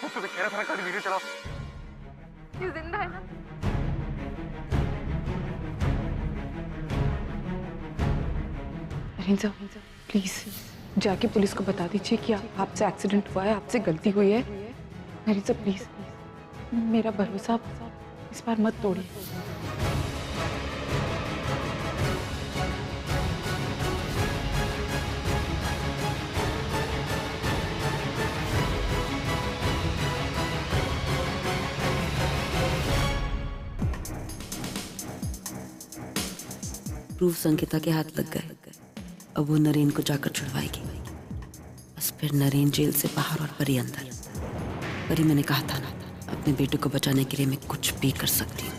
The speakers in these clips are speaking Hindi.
तुझसे तो कह रहा था गाड़ी धीरे चलाओ। ये जिंदा है ना? नरेन सर, प्लीज जाके पुलिस को बता दीजिए कि आपसे एक्सीडेंट हुआ है, आपसे गलती हुई है। नरेन सर प्लीज, मेरा भरोसा इस बार मत तोड़िए। प्रूफ अंकिता के हाथ लग गए। अब वो नरेन को जाकर छुड़वाएगी। बस फिर नरेन जेल से बाहर और परी अंदर। परी, मैंने कहा था ना, अपने बेटे को बचाने के लिए मैं कुछ भी कर सकती हूँ।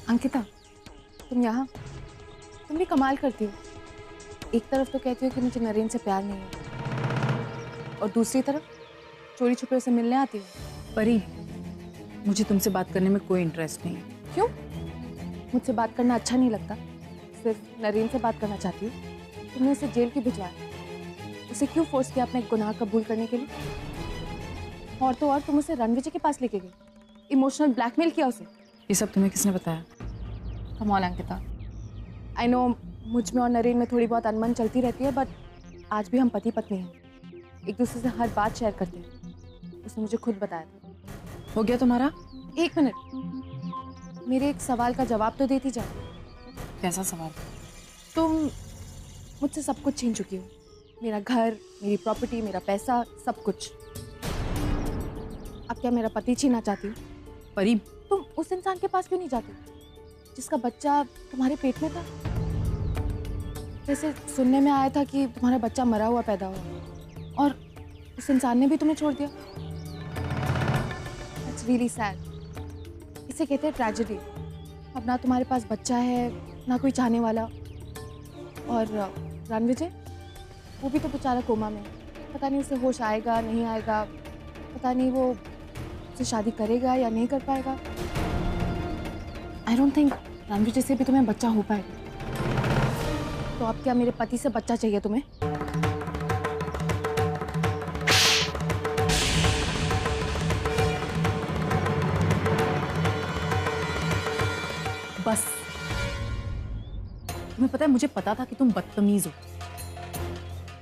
अंकिता, तुम यहाँ? तुम भी कमाल करती हो। एक तरफ तो कहती हो कि मुझे नरेन से प्यार नहीं है, और दूसरी तरफ चोरी छुपे से मिलने आती हो। परी, मुझे तुमसे बात करने में कोई इंटरेस्ट नहीं है। क्यों? मुझसे बात करना अच्छा नहीं लगता? सिर्फ नरेन से बात करना चाहती हो? तुमने उसे जेल क्यों भिजवाया? उसे क्यों फोर्स किया अपने गुनाह कबूल करने के लिए? और तो और तुम उसे रणविजय के पास लेके गई, इमोशनल ब्लैकमेल किया उसे। ये सब तुम्हें किसने बताया? Come on Ankita, I know मुझ में और नरेन में थोड़ी बहुत अनबन चलती रहती है, बट आज भी हम पति पत्नी हैं, एक दूसरे से हर बात शेयर करते हैं। उसने मुझे खुद बताया था। हो गया तुम्हारा? एक मिनट, मेरे एक सवाल का जवाब तो देती जाओ। कैसा सवाल? तुम मुझसे सब कुछ छीन चुकी हो, मेरा घर, मेरी प्रॉपर्टी, मेरा पैसा, सब कुछ। अब क्या मेरा पति छीनना चाहती हो? परी, तुम उस इंसान के पास क्यों नहीं जाती जिसका बच्चा तुम्हारे पेट में था? जैसे सुनने में आया था कि तुम्हारा बच्चा मरा हुआ पैदा हुआ, और उस इंसान ने भी तुम्हें छोड़ दिया। That's really sad. इसे कहते हैं ट्रेजेडी। अब ना तुम्हारे पास बच्चा है, ना कोई चाहने वाला, और रणविजय, वो भी तो बेचारा कोमा में। पता नहीं उसे होश आएगा नहीं आएगा, पता नहीं वो उससे शादी करेगा या नहीं कर पाएगा। आई डोंट थिंक रणविजय से भी तुम्हें बच्चा हो पाएगा। तो अब क्या मेरे पति से बच्चा चाहिए तुम्हें? बस। तुम्हें पता है, मुझे पता था कि तुम बदतमीज हो,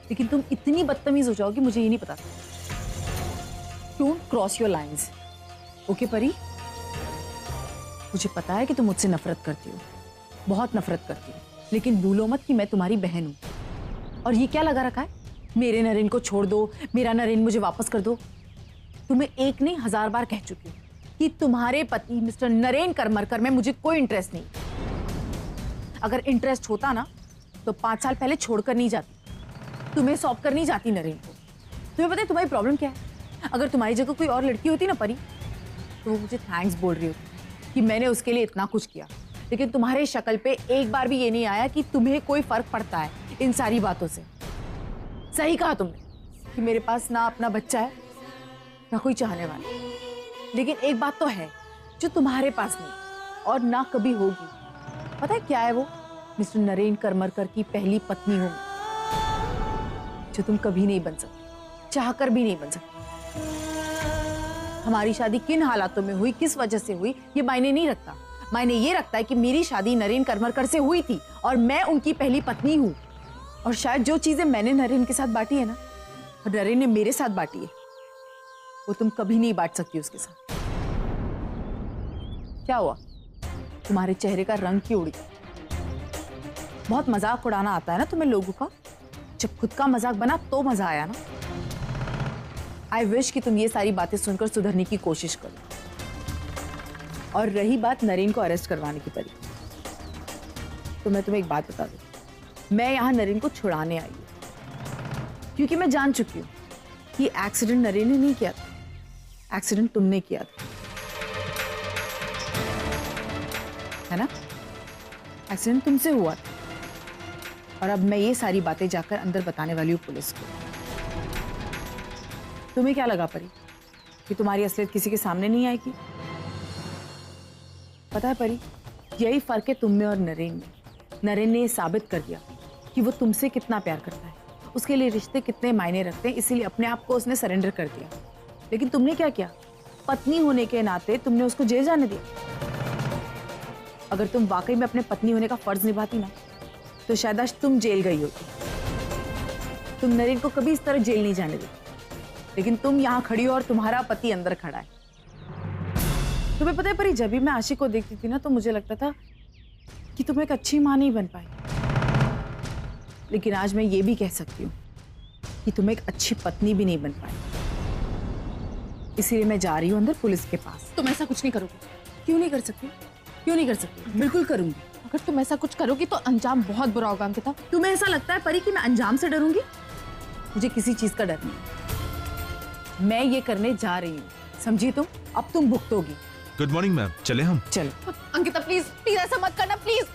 लेकिन तुम इतनी बदतमीज हो जाओगी मुझे ये नहीं पता था। Don't cross your lines, okay परी? मुझे पता है कि तुम मुझसे नफरत करती हो, बहुत नफरत करती हो, लेकिन भूलो मत कि मैं तुम्हारी बहन हूं। और ये क्या लगा रखा है, मेरे नरेन को छोड़ दो, मेरा नरेन मुझे वापस कर दो। तुम्हें एक नहीं 1000 बार कह चुकी हूँ कि तुम्हारे पति मिस्टर नरेन करमरकर में मुझे कोई इंटरेस्ट नहीं। अगर इंटरेस्ट होता ना तो 5 साल पहले छोड़कर नहीं जाती, तुम्हें सौंप कर नहीं जाती नरेन को। तुम्हें पता है तुम्हारी प्रॉब्लम क्या है? अगर तुम्हारी जगह कोई और लड़की होती ना परी, तो वो मुझे थैंक्स बोल रही होती कि मैंने उसके लिए इतना कुछ किया। लेकिन तुम्हारे शक्ल पे एक बार भी ये नहीं आया कि तुम्हें कोई फर्क पड़ता है इन सारी बातों से। सही कहा तुमने कि मेरे पास ना अपना बच्चा है ना कोई चाहने वाला, लेकिन एक बात तो है जो तुम्हारे पास नहीं और ना कभी होगी। पता है क्या है वो? मिस्टर नरेन करमरकर की पहली पत्नी हूं, जो तुम कभी नहीं बन सकती, चाहकर भी नहीं बन सकती। हमारी शादी किन हालातों में हुई, किस वजह से हुई, ये मायने नहीं रखता। मायने ये रखता है कि मेरी शादी नरेन करमरकर से हुई थी और मैं उनकी पहली पत्नी हूं। और शायद जो चीजें मैंने नरेन के साथ बांटी है ना, और नरेन ने मेरे साथ बांटी है, वो तुम कभी नहीं बांट सकती उसके साथ। क्या हुआ? तुम्हारे चेहरे का रंग क्यों उड़ गया? बहुत मजाक उड़ाना आता है ना तुम्हें लोगों का। जब खुद का मजाक बना तो मजा आया ना। आई विश कि तुम ये सारी बातें सुनकर सुधरने की कोशिश करो। और रही बात नरेन को अरेस्ट करवाने की परी, तो मैं तुम्हें एक बात बता दूं, मैं यहां नरेन को छुड़ाने आई हूं, क्योंकि मैं जान चुकी हूं कि एक्सीडेंट नरेन ने नहीं किया था, एक्सीडेंट तुमने किया था, है ना? एक्सीडेंट तुमसे हुआ था। और अब मैं ये सारी बातें जाकर अंदर बताने वाली हूँ पुलिस को। तुम्हें क्या लगा परी कि तुम्हारी असलियत किसी के सामने नहीं आएगी? पता है परी, यही फर्क है तुम में और नरेन में। नरेन ने ये साबित कर दिया कि वो तुमसे कितना प्यार करता है, उसके लिए रिश्ते कितने मायने रखते हैं, इसीलिए अपने आप को उसने सरेंडर कर दिया। लेकिन तुमने क्या किया? पत्नी होने के नाते तुमने उसको जेल जाने दिया। अगर तुम वाकई में अपने पत्नी होने का फर्ज निभाती ना, तो शायद आज तुम जेल गई होती। तुम नरेन को कभी इस तरह जेल नहीं जाने देती, लेकिन तुम यहाँ खड़ी हो और तुम्हारा पति अंदर खड़ा है। तुम्हें पता है परी, जब भी मैं आशिक को देखती थी ना, तो मुझे लगता था कि तुम एक अच्छी माँ नहीं बन पाई। लेकिन आज मैं ये भी कह सकती हूँ कि तुम एक अच्छी पत्नी भी नहीं बन पाई। इसीलिए मैं जा रही हूँ अंदर पुलिस के पास। तुम ऐसा कुछ नहीं करोगे। क्यों नहीं कर सकती? क्यों नहीं कर सकती? बिल्कुल करूंगी। अगर तुम ऐसा कुछ करोगी तो अंजाम बहुत बुरा होगा अंकिता। तुम्हें ऐसा लगता है परी कि मैं अंजाम से डरूंगी? मुझे किसी चीज का डर नहीं। मैं ये करने जा रही हूँ, समझी तुम? अब तुम भुगतोगी। गुड मॉर्निंग मैम, चले हम? चलो। अंकिता प्लीज प्लीज ऐसा मत करना, प्लीज।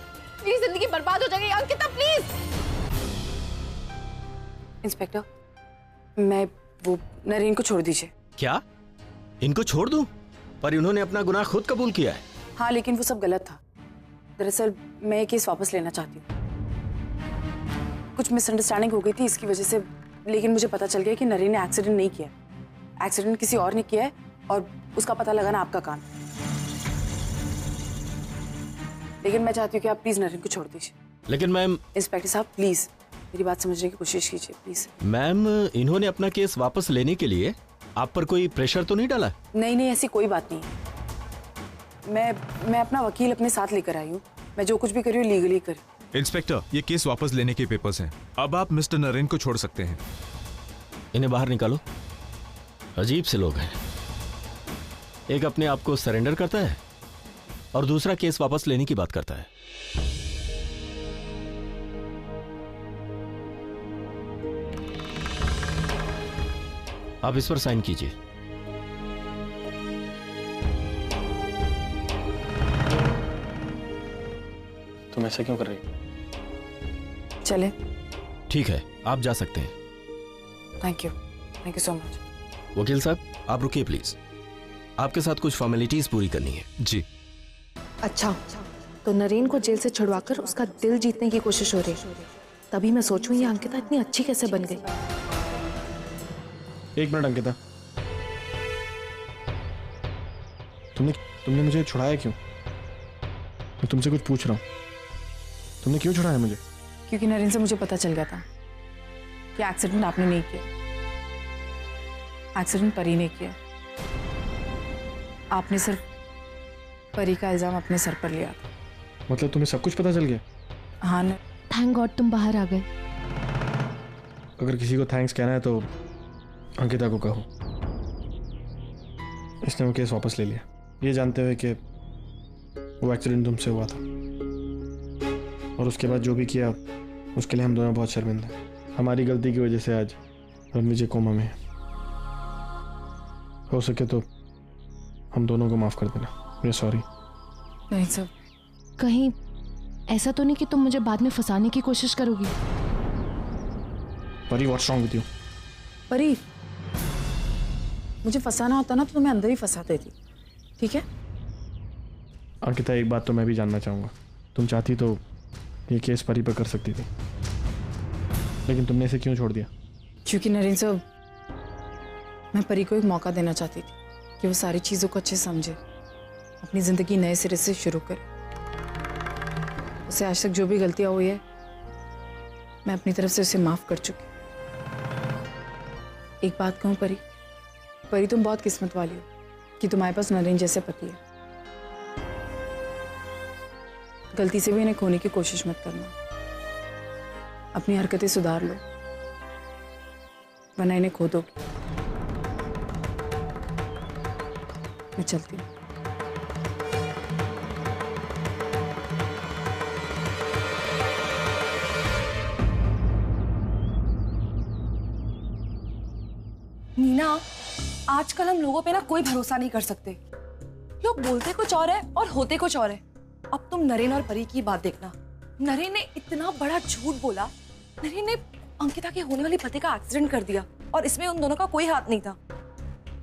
मेरी जिंदगी बर्बाद हो जाएगी अंकिता, प्लीज। इंस्पेक्टर, मैं वो नरेन को छोड़ दीजिए। क्या इनको छोड़ दूं? पर इन्होंने अपना गुनाह खुद कबूल किया है। हाँ, लेकिन वो सब गलत था। दरअसल मैं ये केस वापस लेना चाहती हूँ। कुछ मिसअंडरस्टैंडिंग हो गई थी इसकी वजह से, लेकिन मुझे पता चल गया कि नरेन ने एक्सीडेंट नहीं किया। एक्सीडेंट किसी और ने किया है और उसका पता लगाना आपका काम। लेकिन मैं चाहती हूँ कि आप प्लीज नरेन को छोड़ दीजिए। लेकिन मैम। इंस्पेक्टर साहब प्लीज मेरी बात समझने की कोशिश कीजिए प्लीज। मैम, इन्होंने अपना केस वापस लेने के लिए आप पर कोई प्रेशर तो नहीं डाला? नहीं नहीं, ऐसी कोई बात नहीं है। मैं अपना वकील अपने साथ लेकर आई हूँ। मैं जो कुछ भी करी हूँ लीगली करी। इंस्पेक्टर, ये केस वापस लेने के पेपर्स हैं। अब आप मिस्टर नरेन को छोड़ सकते हैं। इन्हें बाहर निकालो। अजीब से लोग हैं, एक अपने आप को सरेंडर करता है और दूसरा केस वापस लेने की बात करता है। आप इस पर साइन कीजिए। तुम ऐसा क्यों कर रही हो? चले। ठीक है, आप जा सकते हैं। Thank you so much. वकील साहब, आप रुकिए प्लीज। आपके साथ कुछ फॉर्मेलिटीज पूरी करनी है। जी। अच्छा, तो नरेन को जेल से छुड़वाकर उसका दिल जीतने की कोशिश हो रही है। तभी मैं सोचूं ये अंकिता इतनी अच्छी कैसे बन गई। एक मिनट अंकिता, तुमने मुझे छुड़ाया क्यों? मैं तुमसे कुछ पूछ रहा हूँ, तुमने क्यों छुड़ाया मुझे? क्योंकि नरेन से मुझे पता चल गया था कि एक्सीडेंट आपने नहीं किया। एक्सीडेंट परी ने किया। आपने सिर्फ परी का इल्जाम अपने सर पर लिया था। मतलब तुम्हें सब कुछ पता चल गया? हाँ न। थैंक गॉड तुम बाहर आ गए। अगर किसी को थैंक्स कहना है तो अंकिता को कहो। इसने वो केस वापस ले लिया, ये जानते हुए कि वो एक्सीडेंट तुमसे हुआ था, और उसके बाद जो भी किया उसके लिए हम दोनों बहुत शर्मिंदा हैं। हमारी गलती की वजह से आज रणविजय कोमा में है। हो सके तो हम दोनों को माफ कर देना। मैं सॉरी। नहीं सर। कहीं ऐसा तो नहीं कि तुम मुझे बाद में फंसाने की कोशिश करोगी? परी, व्हाट्स रॉन्ग विद यू? परी, मुझे फंसाना होता ना तो तुम्हें अंदर ही फंसा देती, ठीक है? अंकिता, एक बात तो मैं भी जानना चाहूँगा। तुम चाहती तो ये केस परी पर कर सकती थी, लेकिन तुमने इसे क्यों छोड़ दिया? क्योंकि नरेन सर, मैं परी को एक मौका देना चाहती थी कि वो सारी चीज़ों को अच्छे समझे, अपनी ज़िंदगी नए सिरे से शुरू करे। उसे आज तक जो भी गलतियाँ हुई है, मैं अपनी तरफ से उसे माफ़ कर चुकी। एक बात कहूँ परी, परी तुम बहुत किस्मत वाली हो कि तुम्हारे पास नरेन जैसे पति है। गलती से भी इन्हें खोने की कोशिश मत करना। अपनी हरकतें सुधार लो, वरना इन्हें खो दोगी। मैं चलती हूँ। नीना, आजकल हम लोगों पे ना कोई भरोसा नहीं कर सकते। लोग बोलते कुछ और है और होते कुछ और है। अब तुम नरेन और परी की बात देखना। नरेन ने इतना बड़ा झूठ बोला। नरेन ने अंकिता के होने वाली पति का एक्सीडेंट कर दिया और इसमें उन दोनों का कोई हाथ नहीं था।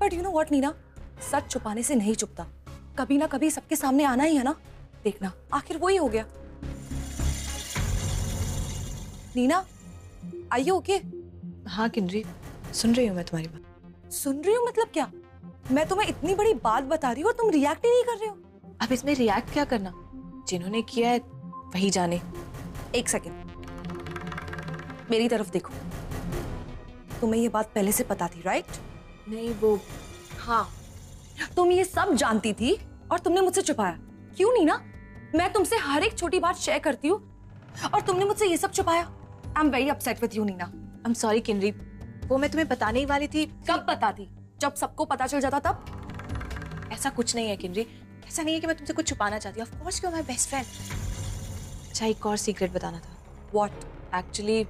But you know what Nina, सच छुपाने से नहीं छुपता। कभी ना कभी सबके सामने आना ही है ना। देखना आखिर वही हो गया। Neena, are you okay? हाँ किन्नरी, सुन रही हूँ मैं तुम्हारी बात। सुन रही हूँ मतलब क्या? मैं तुम्हें इतनी बड़ी बात बता रही हूँ और तुम रिएक्ट ही नहीं कर रहे हो। अब इसमें रिएक्ट क्या करना, जिन्होंने किया है वही जाने। एक सेकेंड, मेरी तरफ देखो। तुम्हें ये बात पहले से पता थी, राइट? नहीं वो, हाँ, तुम ये सब जानती थी और तुमने मुझसे छुपाया। क्यों नहीं ना? मैं तुमसे हर एक छोटी बात शेयर करती हूँ और तुमने मुझसे ये सब छुपाया। I am very upset with you Nina. I am sorry Kinnari, वो मैं तुम्हें बताने ही वाली थी। कब पता थी? जब सबको पता चल जाता तब? ऐसा कुछ नहीं है किन्नरी, ऐसा नहीं है कि मैं तुमसे कुछ छुपाना चाहती हूँ। Of course, you are my best friend. अच्छा, एक और सीक्रेट बताना था। व्हाट? एक्चुअली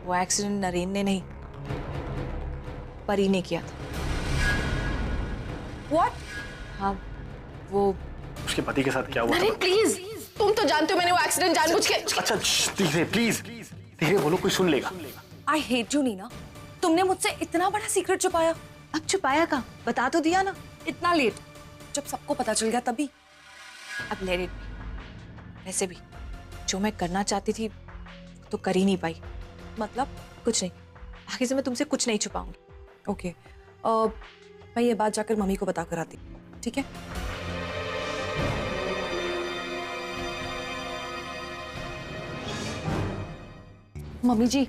वो एक्सीडेंट नरेन ने नहीं, परी ने किया था। व्हाट? हाँ, वो उसके पति के साथ क्या हुआ? नरेन प्लीज, तुम तो जानते हो मैंने वो एक्सीडेंट जानबूझ के। अच्छा धीरे, प्लीज धीरे बोलो, कोई सुन लेगा। आई हेट यू नीना, तुमने मुझसे इतना बड़ा सीक्रेट छुपाया। अब छुपाया कहाँ, बता तो दिया ना। इतना लेट, जब सबको पता चल गया तभी। अब लेट इट। वैसे भी जो मैं करना चाहती थी तो कर ही नहीं पाई। मतलब? कुछ नहीं, आगे से मैं तुमसे कुछ नहीं छुपाऊंगी। ओके, मैं ये बात जाकर मम्मी को बता कर आती, ठीक है? मम्मी जी,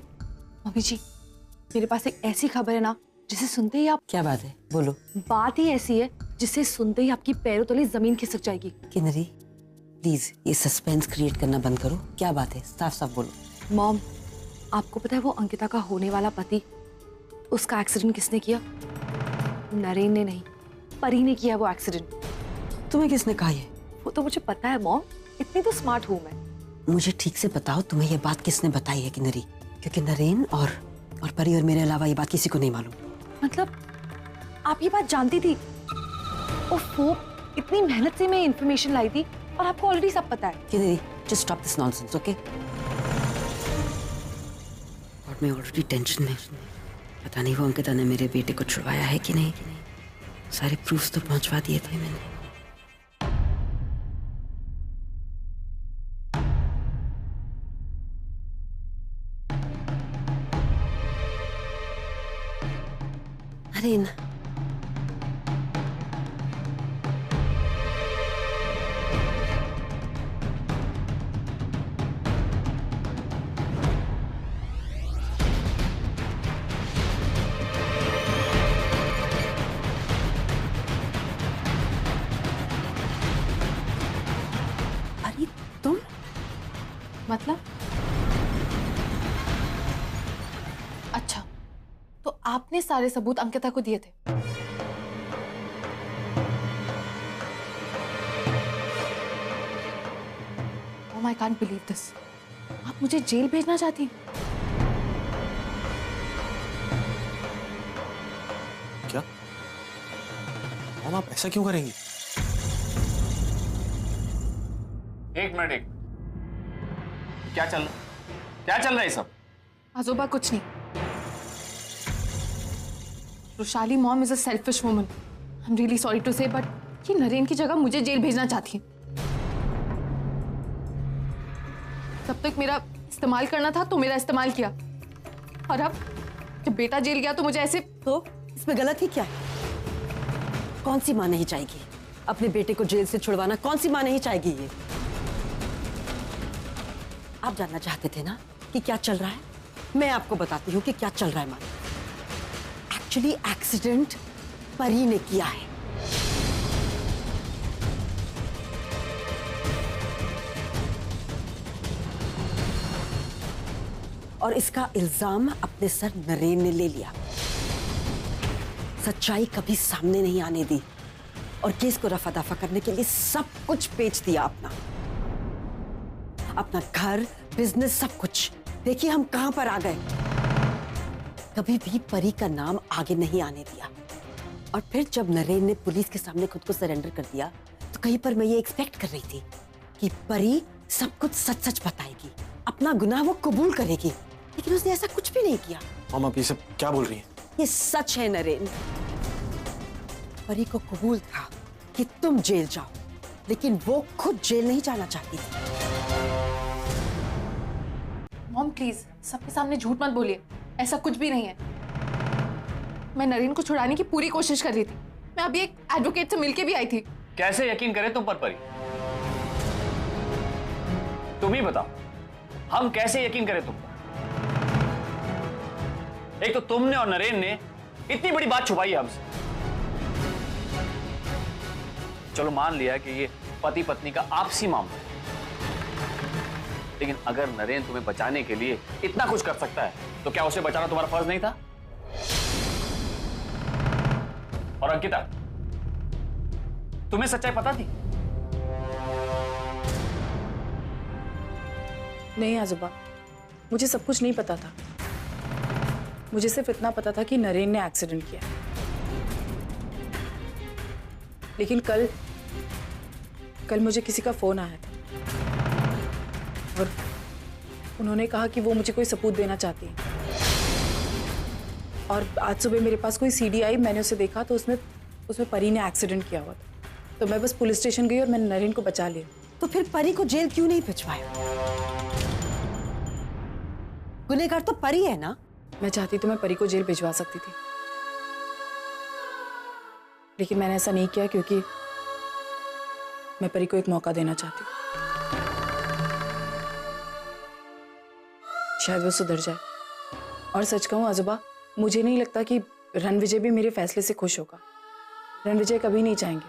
मेरे पास एक ऐसी खबर है ना जिसे सुनते ही आप, क्या बात है, बोलो। बात ही ऐसी है जिसे सुनते ही आपकी पैरों तले जमीन खिसक जाएगी। किन्नरी, प्लीज ये सस्पेंस क्रिएट करना बंद करो। क्या बात है, साफ साफ बोलो। मॉम, आपको पता है वो अंकिता का होने वाला पति, उसका एक्सीडेंट किसने किया? नरेन ने नहीं, परी ने किया वो एक्सीडेंट। तुम्हें किसने कहा ये? वो तो मुझे पता है मॉम, इतनी तो स्मार्ट हूँ मैं। मुझे ठीक से बताओ, तुम्हें ये बात किसने बताई है किन्नरी? क्योंकि नरेन और परी और मेरे अलावा ये बात किसी को नहीं मालूम। मतलब आप ये बात जानती थी? ओफो, इतनी मेहनत से मैं इन्फॉर्मेशन लाई थी और आपको ऑलरेडी सब पता है। Kinnari, just stop this nonsense, okay? और मैं ऑलरेडी टेंशन में, पता नहीं वो अंकिता ने मेरे बेटे को छुड़वाया है कि नहीं। सारे प्रूफ्स तो पहुंचवा दिए थे मैंने। नरेन, अरे तुम? मतलब? अच्छा, तो आपने सारे सबूत अंकिता को दिए थे? Oh, I can't believe this. आप मुझे जेल भेजना चाहती हैं? क्या मॉम, आप ऐसा क्यों करेंगी? एक मिनट, क्या चल रहा है सब? आजोबा कुछ नहीं। Rushali mom is a selfish woman. I am really sorry to say, but ये नरेन की जगह मुझे जेल भेजना चाहती है। तब तक मेरा इस्तेमाल करना था तो मेरा इस्तेमाल किया, और अब जब बेटा जेल गया तो मुझे ऐसे। तो इसमें गलत ही क्या है? कौन सी माँ नहीं चाहेगी अपने बेटे को जेल से छुड़वाना? कौन सी माँ नहीं चाहेगी ये? आप जानना चाहते थे ना कि क्या चल रहा है? मैं आपको बताती हूँ कि क्या चल रहा है माँ। एक्चुअली एक्सीडेंट परी ने किया है। और इसका इल्जाम अपने सर नरेन ने ले लिया। सच्चाई कभी सामने नहीं आने दी और केस को रफा दफा करने के लिए सब कुछ बेच दिया अपना घर, बिजनेस, सब कुछ। देखिए हम कहां पर आ गए। कभी भी परी का नाम आगे नहीं आने दिया। और फिर जब नरेन ने पुलिस के सामने खुद को सरेंडर कर दिया तो कहीं पर मैं ये एक्सपेक्ट कर रही थी कि परी सब कुछ सच सच बताएगी, अपना गुनाह वो कबूल करेगी, लेकिन उसने ऐसा कुछ भी नहीं किया। मॉम, आप ये सब क्या बोल रही हैं? ये सच है नरेन। परी को कबूल था कि तुम जेल जाओ, लेकिन वो खुद जेल नहीं जाना चाहती थी। मॉम प्लीज सबके सामने झूठ मत बोलिए, ऐसा कुछ भी नहीं है। मैं नरेन को छुड़ाने की पूरी कोशिश कर रही थी। मैं अभी एक एडवोकेट से मिलके भी आई थी। कैसे यकीन करें तुम पर परी? तुम ही बताओ, हम कैसे यकीन करें तुम पर? एक तो तुमने और नरेन ने इतनी बड़ी बात छुपाई है हमसे। चलो मान लिया कि ये पति पत्नी का आपसी मामला है, लेकिन अगर नरेन तुम्हें बचाने के लिए इतना कुछ कर सकता है तो क्या उसे बचाना तुम्हारा फर्ज नहीं था? और अंकिता, तुम्हें सच्चाई पता थी? नहीं आजुबा, मुझे सब कुछ नहीं पता था। मुझे सिर्फ इतना पता था कि नरेन ने एक्सीडेंट किया। लेकिन कल मुझे किसी का फोन आया था और उन्होंने कहा कि वो मुझे कोई सबूत देना चाहती है। और आज सुबह मेरे पास कोई सीडी आई, मैंने उसे देखा तो उसमें परी ने एक्सीडेंट किया हुआ था। तो मैं बस पुलिस स्टेशन गई और मैंने नरेन को बचा लिया। तो फिर परी को जेल क्यों नहीं भिजवाया? गुनहगार तो परी है ना। मैं चाहती तो मैं परी को जेल भिजवा सकती थी, लेकिन मैंने ऐसा नहीं किया क्योंकि मैं परी को एक मौका देना चाहती हूँ। शायद वो सुधर जाए। और सच कहूँ आजुबा, मुझे नहीं लगता कि रणविजय भी मेरे फैसले से खुश होगा। रणविजय कभी नहीं चाहेंगे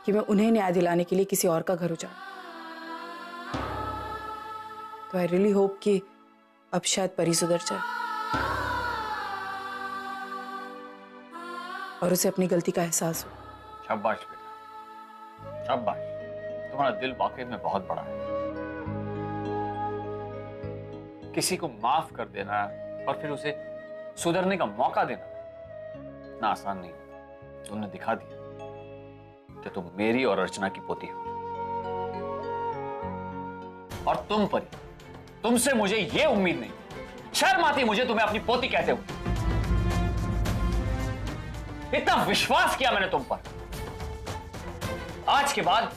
कि मैं उन्हें न्याय दिलाने के लिए किसी और का घर उजाड़ूं। तो आई रियली होप कि अब शायद परी सुधर जाए और उसे अपनी गलती का एहसास हो। शाबाश बेटा, शाबाश। तुम्हारा दिल वाकई में बहुत बड़ा है। किसी को माफ कर देना और फिर उसे सुधरने का मौका देना इतना आसान नहीं होता। तुमने दिखा दिया कि तुम मेरी और अर्चना की पोती हो। और तुम परी, तुमसे मुझे ये उम्मीद नहीं। शर्म आती मुझे तुम्हें अपनी पोती कहते हुए। इतना विश्वास किया मैंने तुम पर, आज के बाद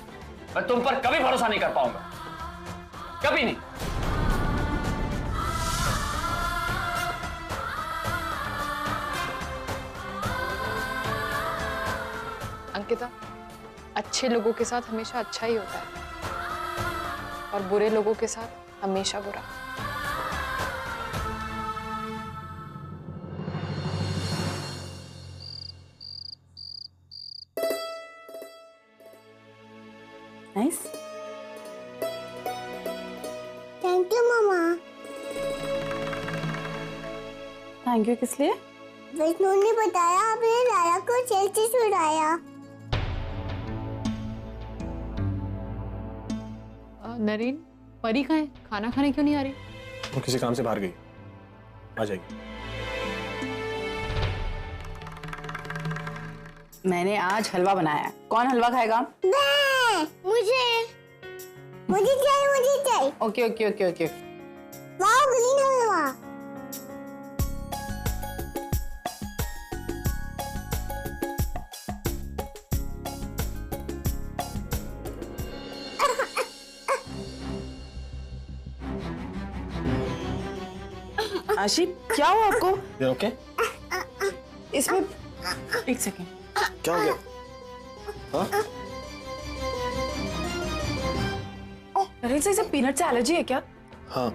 मैं तुम पर कभी भरोसा नहीं कर पाऊंगा, कभी नहीं। अंकिता, अच्छे लोगों के साथ हमेशा अच्छा ही होता है और बुरे लोगों के साथ हमेशा बुरा। Nice. Thank you mama. Thank you किस लिए? विष्णु ने बताया आपने लाला को जेल से छुड़ाया। नरेन, परी कहाँ है? खाना खाने क्यों नहीं आ रही? वो किसी काम से बाहर गई, आ जाएगी। मैंने आज हलवा बनाया। कौन हलवा खाएगा? मुझे चाहिए। Okay okay okay okay. वाह, ग्रीन हलवा। आशिक, क्या हुआ आपको? ये ओके? इसमें एक सेकेंड। क्या हो गया? हाँ? नरेन से इसे पीनट से एलर्जी है क्या? हाँ।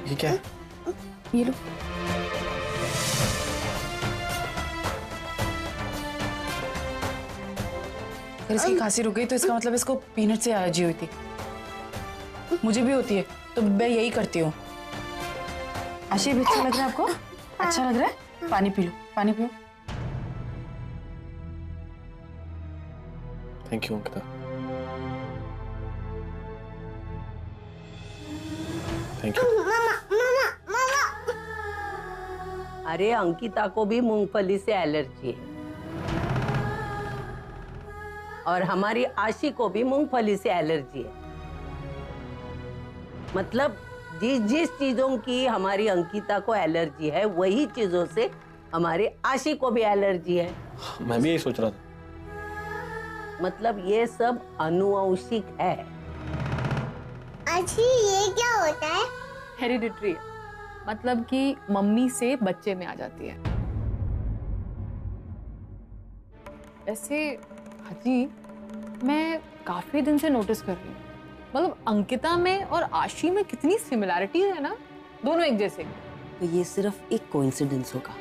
ये क्या है? ये लो। अगर इसकी खांसी रुक गई तो इसका मतलब इसको पीनट से एलर्जी हुई थी। मुझे भी होती है, तो मैं यही करती हूँ। आशी, भी अच्छा लग रहा है आपको? अच्छा लग रहा है? पानी पी लो, पानी पियो। Thank you Ankita. Thank you. अरे अंकिता को भी मूंगफली से एलर्जी है और हमारी आशी को भी मूंगफली से एलर्जी है। मतलब जिस जिस चीजों की हमारी अंकिता को एलर्जी है वही चीजों से हमारे आशी को भी एलर्जी है। मैं भी यही सोच रहा था। मतलब ये सब अनुवंशिक है। अच्छी ये क्या होता है? हेरिडिटरी है, मतलब कि मम्मी से बच्चे में आ जाती है। ऐसे हाजी, मैं काफी दिन से नोटिस कर रही हूँ, मतलब अंकिता में और आशी में कितनी सिमिलैरिटीज है ना, दोनों एक जैसे। तो ये सिर्फ एक कोइंसिडेंस होगा।